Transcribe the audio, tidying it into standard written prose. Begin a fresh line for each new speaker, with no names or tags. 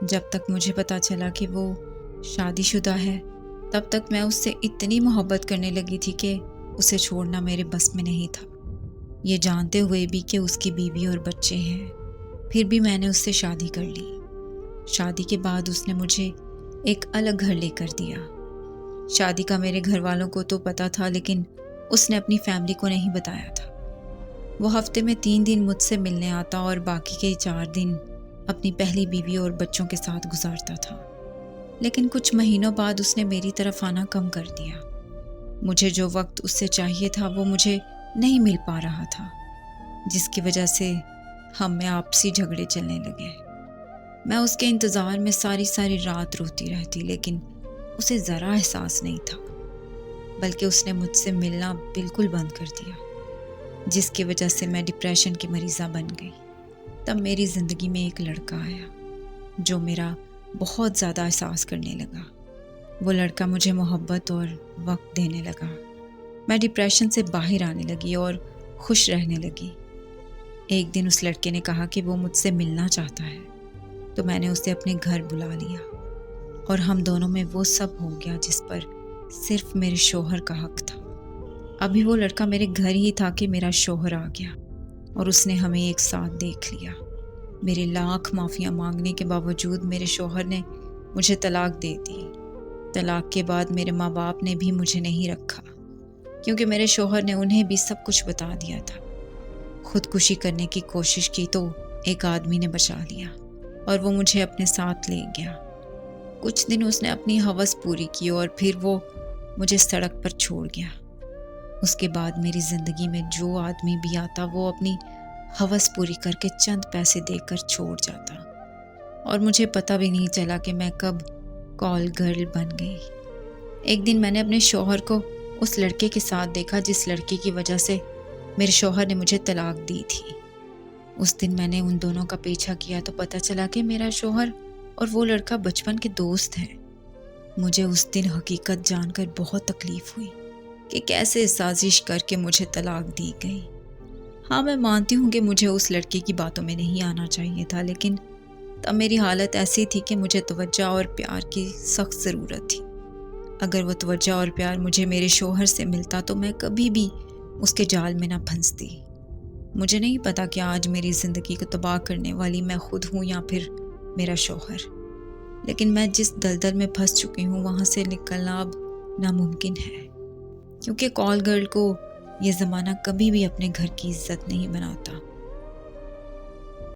جب تک مجھے پتہ چلا کہ وہ شادی شدہ ہے تب تک میں اس سے اتنی محبت کرنے لگی تھی کہ اسے چھوڑنا میرے بس میں نہیں تھا، یہ جانتے ہوئے بھی کہ اس کی بیوی اور بچے ہیں۔ پھر بھی میں نے اس سے شادی کر لی۔ شادی کے بعد اس نے مجھے ایک الگ گھر لے کر دیا۔ شادی کا میرے گھر والوں کو تو پتہ تھا، لیکن اس نے اپنی فیملی کو نہیں بتایا تھا۔ وہ ہفتے میں 3 دن مجھ سے ملنے آتا اور باقی کے 4 دن اپنی پہلی بیوی اور بچوں کے ساتھ گزارتا تھا۔ لیکن کچھ مہینوں بعد اس نے میری طرف آنا کم کر دیا۔ مجھے جو وقت اس سے چاہیے تھا وہ مجھے نہیں مل پا رہا تھا، جس کی وجہ سے ہم میں آپسی جھگڑے چلنے لگے۔ میں اس کے انتظار میں ساری رات روتی رہتی، لیکن اسے ذرا احساس نہیں تھا، بلکہ اس نے مجھ سے ملنا بالکل بند کر دیا، جس کی وجہ سے میں ڈپریشن کی مریضہ بن گئی۔ تب میری زندگی میں ایک لڑکا آیا جو میرا بہت زیادہ احساس کرنے لگا۔ وہ لڑکا مجھے محبت اور وقت دینے لگا۔ میں ڈپریشن سے باہر آنے لگی اور خوش رہنے لگی۔ ایک دن اس لڑکے نے کہا کہ وہ مجھ سے ملنا چاہتا ہے، تو میں نے اسے اپنے گھر بلا لیا اور ہم دونوں میں وہ سب ہو گیا جس پر صرف میرے شوہر کا حق تھا۔ ابھی وہ لڑکا میرے گھر ہی تھا کہ میرا شوہر آ گیا اور اس نے ہمیں ایک ساتھ دیکھ لیا۔ میرے لاکھ معافیاں مانگنے کے باوجود میرے شوہر نے مجھے طلاق دے دی۔ طلاق کے بعد میرے ماں باپ نے بھی مجھے نہیں رکھا، کیونکہ میرے شوہر نے انہیں بھی سب کچھ بتا دیا تھا۔ خودکشی کرنے کی کوشش کی تو ایک آدمی نے بچا لیا اور وہ مجھے اپنے ساتھ لے گیا۔ کچھ دن اس نے اپنی ہوس پوری کی اور پھر وہ مجھے سڑک پر چھوڑ گیا۔ اس کے بعد میری زندگی میں جو آدمی بھی آتا وہ اپنی ہوس پوری کر کے چند پیسے دے کر چھوڑ جاتا، اور مجھے پتہ بھی نہیں چلا کہ میں کب کال گرل بن گئی۔ ایک دن میں نے اپنے شوہر کو اس لڑکے کے ساتھ دیکھا جس لڑکے کی وجہ سے میرے شوہر نے مجھے طلاق دی تھی۔ اس دن میں نے ان دونوں کا پیچھا کیا تو پتہ چلا کہ میرا شوہر اور وہ لڑکا بچپن کے دوست ہیں۔ مجھے اس دن حقیقت جان کر بہت تکلیف ہوئی کہ کیسے سازش کر کے مجھے طلاق دی گئی۔ ہاں، میں مانتی ہوں کہ مجھے اس لڑکے کی باتوں میں نہیں آنا چاہیے تھا، لیکن تب میری حالت ایسی تھی کہ مجھے توجہ اور پیار کی سخت ضرورت تھی۔ اگر وہ توجہ اور پیار مجھے میرے شوہر سے ملتا تو میں کبھی بھی اس کے جال میں نہ پھنستی۔ مجھے نہیں پتا کہ آج میری زندگی کو تباہ کرنے والی میں خود ہوں یا پھر میرا شوہر، لیکن میں جس دلدل میں پھنس چکی ہوں وہاں سے نکلنا اب ناممکن ہے، کیونکہ کال گرل کو یہ زمانہ کبھی بھی اپنے گھر کی عزت نہیں بناتا۔